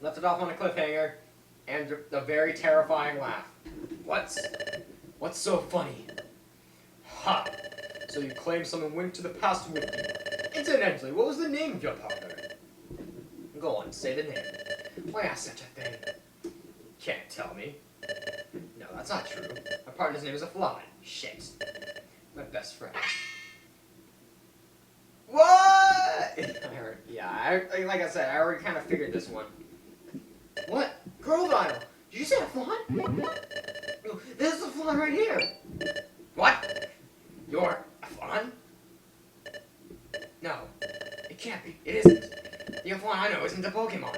left it off on a cliffhanger, and a very terrifying laugh. What's so funny? Ha! So you claim someone went to the past with you. Incidentally, what was the name of your partner? Go on, say the name. Why ask such a thing? Can't tell me. No, that's not true. My partner's name is a fly. Shit. My best friend. What? I heard, yeah, like I said, I already kind of figured this one. What? Grovile! Did you say a fly? No, there's a fly right here. What? You're a fly? No, it can't be. It isn't. The fly I know isn't a Pokemon.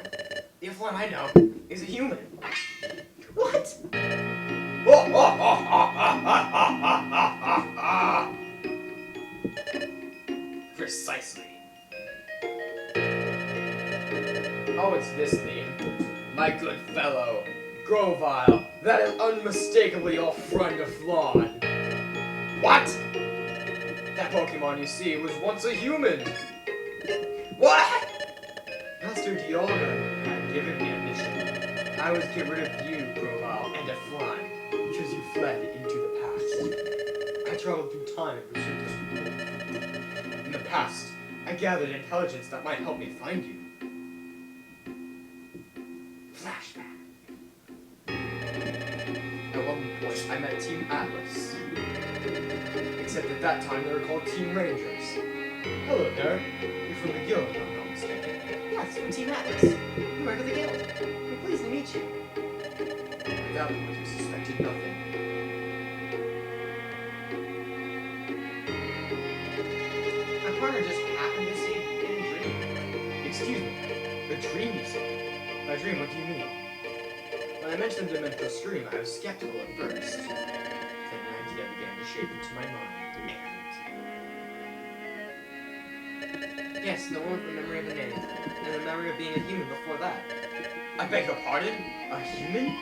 The fly I know is a human. What? Precisely. Oh, it's this theme. My good fellow, Grovile, that is unmistakably your friend of Flan. What? That Pokemon you see was once a human. What? Master Dialga had given me a mission. I was to get rid of you, Grovile, and a Flan, because you fled into the past. I traveled through time in pursuit of you. In the past, I gathered intelligence that might help me find you. Flashback. At one point, I met Team Atlas. Except at that time, they were called Team Rangers. Hello there. You're from the guild, if I'm not mistaken. Yes, from Team Atlas. You work at the guild. We're pleased to meet you. At that point, you suspected nothing. My partner just happened to see it in a dream. Excuse me. A dream, you say? By dream, what do you mean? When I mentioned the dimensional stream, I was skeptical at first. Then an idea began to shape into my mind. Yes, the one with the memory of the name, and the memory of being a human before that. I beg your pardon? A human?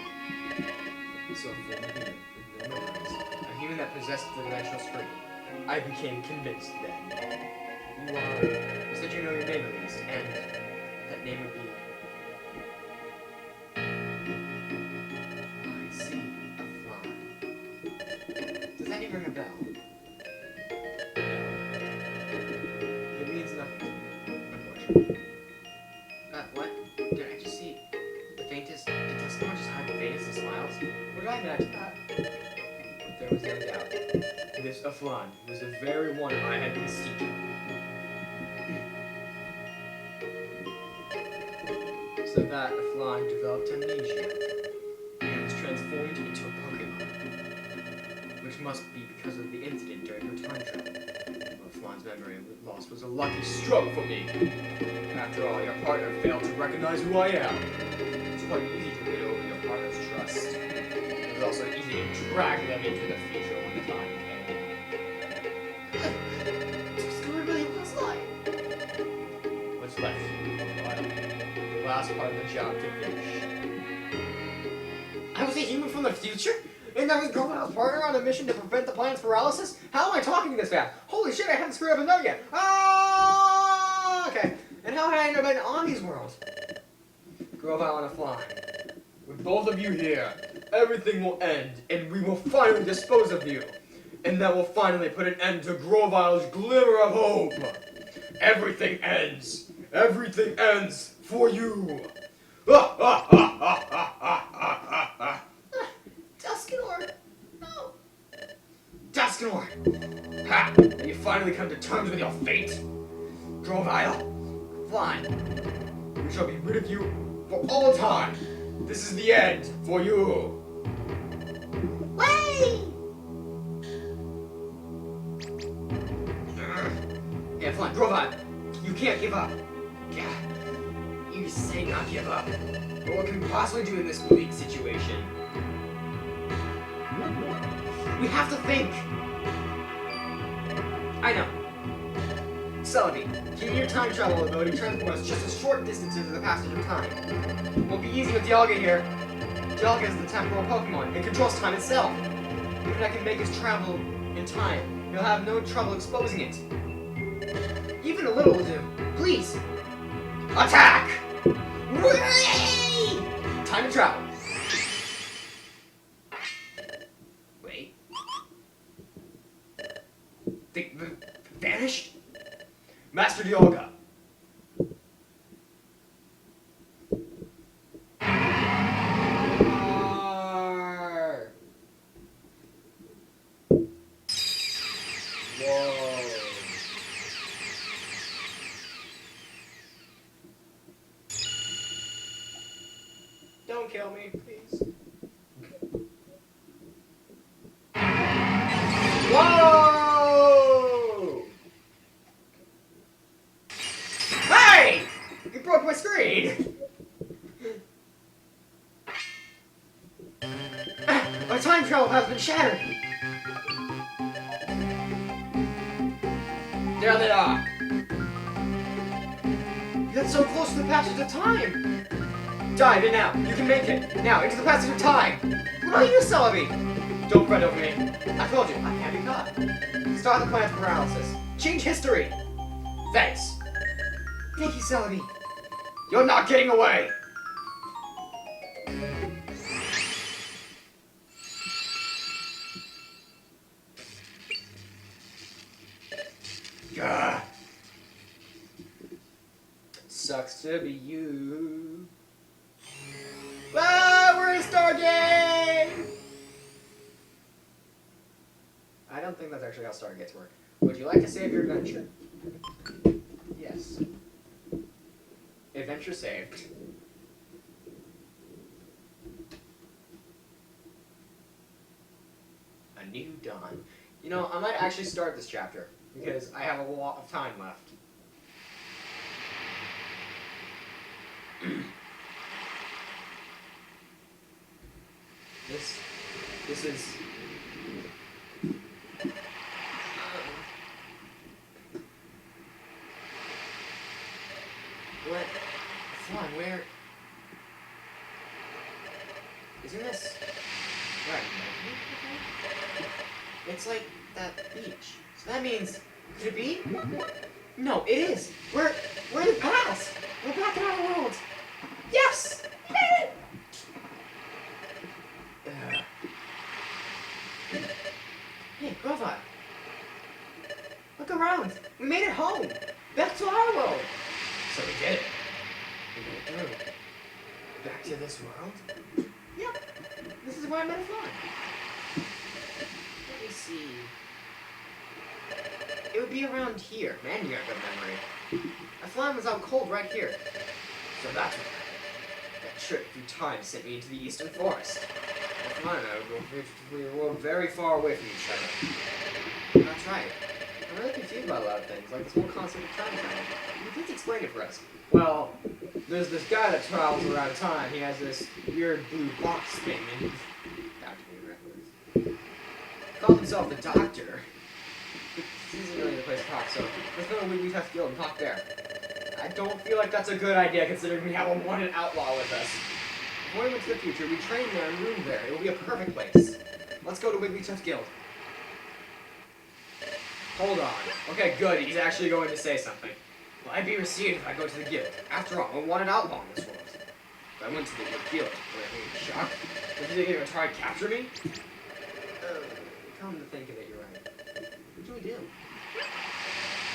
So a form of human, with no memories. A human that possessed the dimensional stream. I became convinced then. You said you know your name at least, and that name would be... I see, a fly. Does that even ring a bell? What? Did I just see the faintest? Did someone just hide the faintest of smiles? What did I imagine that? But there was no doubt. This Aflan was the very one I had been seeking. So that Aflan developed amnesia and was transformed into a Pokemon. Which must be because of the incident during her time travel. Flan's memory loss was a lucky stroke for me. After all, your partner failed to recognize who I am. It's quite easy to win over your partner's trust. It was also easy to drag them into the future when the time came. Just really was like. What's left? The last part of the job to finish. I was a human from the future? And I was Grovile's partner on a mission to prevent the planet's paralysis? How am I talking this fast? Holy shit, I haven't screwed up a note yet! Ah, okay. And how had I ended up in Ami's world? Grovile and a fly. With both of you here, everything will end, and we will finally dispose of you. And that will finally put an end to Grovile's glimmer of hope. Everything ends. Everything ends for you. Duskinor! No! Duskinor! Ha! Have you finally come to terms with your fate? Grovile, fine. We shall be rid of you for all time. This is the end for you. Way! Yeah, fine, Grovile. You can't give up. Yeah. You say not give up. But what can we possibly do in this bleak situation? We have to think! I know. Celebi, keep your time travel ability transport us just a short distance into the passage of time. Won't be easy with Dialga here. Dialga is the temporal Pokemon. It controls time itself. Even I can make us travel in time. You'll have no trouble exposing it. Even a little will do. Please! Attack! Whee! travel. Wait. They vanished? Master Dioga. Don't kill me, please. Whoa! Hey! You broke my screen! My time travel has been shattered! There they are! You got so close to the passage of time! Dive in now! You can make it! Now, into the passage of time! What about you, Celebi? Don't fret over me. I told you, I can't be caught. Start the plan's paralysis. Change history! Thanks. Thank you, Celebi. You're not getting away! Gah. Sucks to be you. Ah, we're in Stargate! I don't think that's actually how Stargates work. Would you like to save your adventure? Yes. Adventure saved. A new dawn. You know, I might actually start this chapter, because I have a lot of time left. This is... What? Fun, where... Isn't this... Right. It's like that beach. So that means... Could it be? No, it is! We're in the past! We're back in our world! Yes! Hey, Grova! Look around! We made it home! Back to our world! So we did it. We made it through. Back to this world? Yep. This is where I met a fly. Let me see. It would be around here. Man, you got a good memory. A fly was out cold right here. So that's what happened. That trip through time sent me into the eastern forest. A fly and I were very far away from each other. That's right. I'm really confused about a lot of things, like this whole concept of time travel. You please explain it for us. Well, there's this guy that travels around time. He has this weird blue box thing, and he calls himself the Doctor. This isn't really the place to talk, so let's go to Wiggly Test Guild and talk there. I don't feel like that's a good idea, considering we have a wanted outlaw with us. Going into the future, we train there and room there. It will be a perfect place. Let's go to Wiggly Test Guild. Hold on. Okay, good. He's actually going to say something. Will I be received if I go to the guild? After all, I'm a wanted outlaw in this world. If I went to the guild, would I be shocked? Would they even try to capture me? Come to think of it, you're right. What do we do?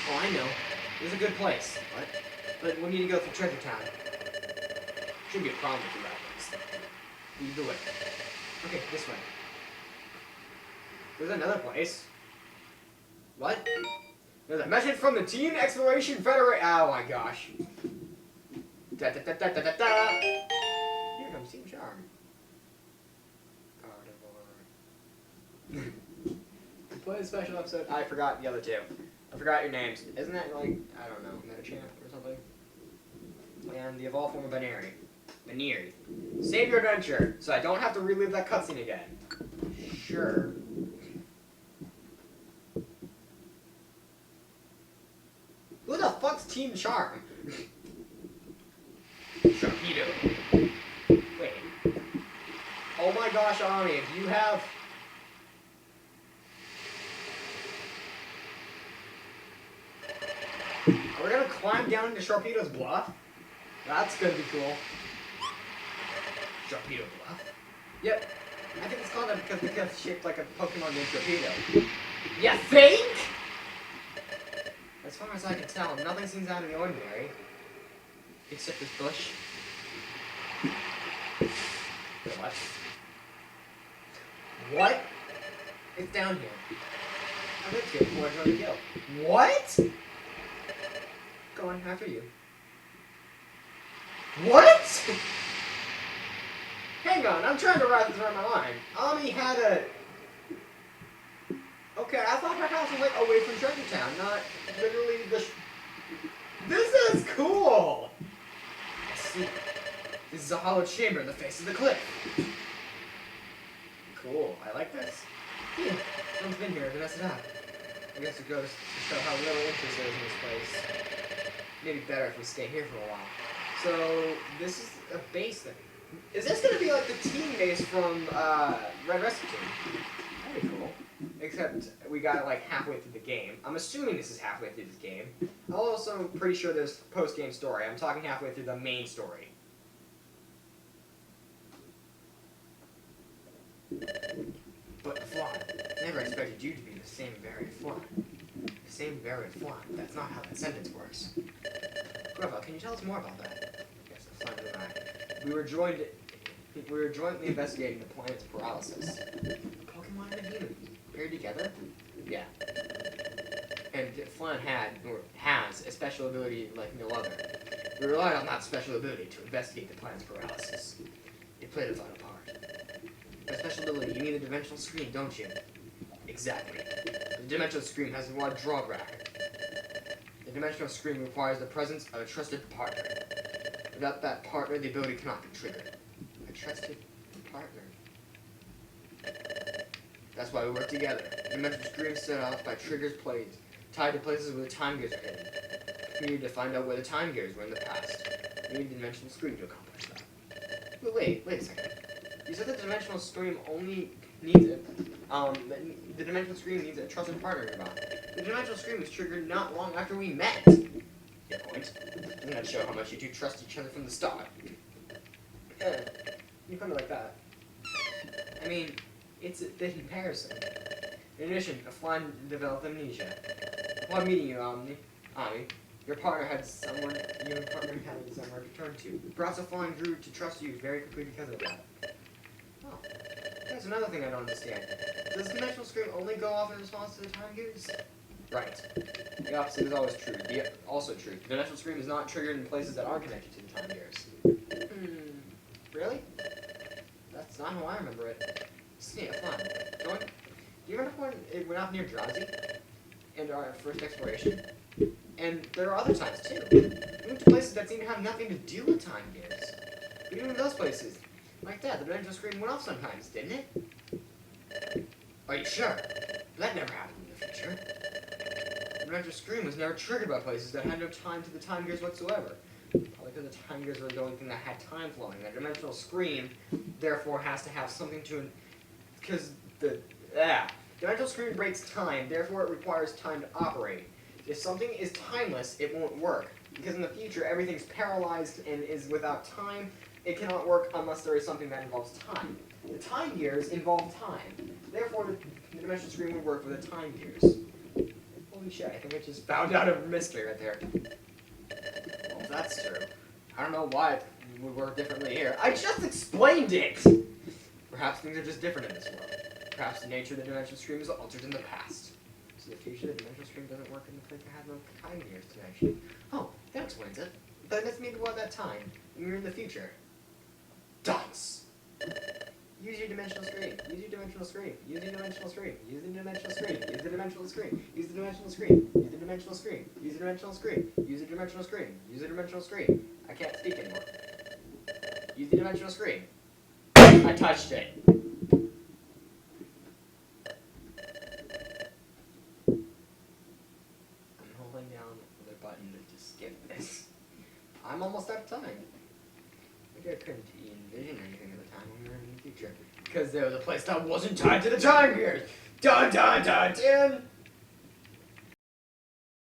Oh, I know. There's a good place. What? But we need to go through Treasure Town. Shouldn't be a problem with that place. Either way. Okay, this way. There's another place. What? There's a message from the Team Exploration Federation. Oh my gosh. Da da da da da da da. Here comes Team Charm. Play a special episode. I forgot the other two. I forgot your names. Isn't that like, I don't know, Metachamp or something? And the evolved form of Baneri. Baneri. Save your adventure, so I don't have to relive that cutscene again. Sure. Who the fuck's Team Charm? Sharpedo. Wait. Oh my gosh, Ami, if you have... Are we gonna climb down into Sharpedo's bluff? That's gonna be cool. Torpedo Bluff? Yep. I think it's called that because the cliff's shaped like a Pokemon named Torpedo. You think? As far as I can tell, nothing seems out of the ordinary. Except this bush. Wait, what? What? It's down here. I lived here before I joined the guild. What? Go on, after you. What? Hang on, I'm trying to wrap this around my mind. Ami had a... Okay, I thought her house was like away from Treasure Town, not literally the... This is cool! I see. This is a hollow chamber in the face of the cliff. Cool, I like this. Yeah, no one's been here to mess it up. I guess it goes to show how little interest there is in this place. Maybe better if we stay here for a while. So, this is a base then. Is this going to be like the team base from Red Rescue Team? That'd be cool. Except we got it like halfway through the game. I'm assuming this is halfway through this game. I'm also pretty sure there's post-game story. I'm talking halfway through the main story. But Flan, I never expected you to be the same varied Flan. The same varied Flan. That's not how that sentence works. Grova, can you tell us more about that? Yes, Flan and I. We were jointly investigating the planet's paralysis. Pokemon and a human paired together? Yeah. And Flan had, or has, a special ability like no other. We relied on that special ability to investigate the planet's paralysis. It played a vital part. For a special ability, you need a dimensional screen, don't you? Exactly. The dimensional screen has one drawback. The dimensional screen requires the presence of a trusted partner. Without that partner, the ability cannot be triggered. A trusted partner. That's why we work together. The dimensional screen is set off by triggers tied to places where the time gears are hidden. We need to find out where the time gears were in the past. We need the dimensional screen to accomplish that. But wait a second. You said the dimensional screen only needs the dimensional screen needs a trusted partner nearby. The dimensional screen was triggered not long after we met. Good point. Doesn't that show how much you two trust each other from the start? You put it like that. I mean, it's a bit embarrassing. In addition, Flan developed amnesia. Upon meeting you, Ami, your partner had someone to turn to. Perhaps Flan grew to trust you very quickly because of that. Oh, that's another thing I don't understand. Does the dimensional screen only go off in response to the time gears? Right. The opposite is always true. Also true. The dimensional screen is not triggered in places that aren't connected to the time gears. Really? That's not how I remember it. Yeah, fun. Do you remember when it went off near Drowsy? And our first exploration? And there are other times too. We went to places that seem to have nothing to do with time gears. Even in those places, like that, the dimensional screen went off sometimes, didn't it? Are you sure? That never happened in the future. The dimensional screen was never triggered by places that had no time to the time gears whatsoever. Probably because the time gears were the only thing that had time flowing. The dimensional screen, therefore, has to have something to... Because the dimensional screen breaks time, therefore it requires time to operate. If something is timeless, it won't work. Because in the future, everything's paralyzed and is without time. It cannot work unless there is something that involves time. The time gears involve time. Therefore, the dimensional screen would work with the time gears. Holy shit, I think I just found out a mystery right there. Well, if that's true, I don't know why it would work differently here. I just explained it! Perhaps things are just different in this world. Perhaps the nature of the dimensional stream is altered in the past. So the future, the dimensional stream doesn't work in the place that has no time gears connection. Oh, that explains it. But that's maybe what that time, when we're in the future. Dots! Use your dimensional screen. Use your dimensional screen. Use your dimensional screen. Use the dimensional screen. Use the dimensional screen. Use the dimensional screen. Use the dimensional screen. Use the dimensional screen. Use the dimensional screen. Use the dimensional screen. I can't speak anymore. Use the dimensional screen. I touched it. I'm holding down the button to skip this. I'm almost out of time. Maybe I couldn't envision anything at the time when we were in the future. Because there was a place that wasn't tied to the time gears. Dun dun dun dun!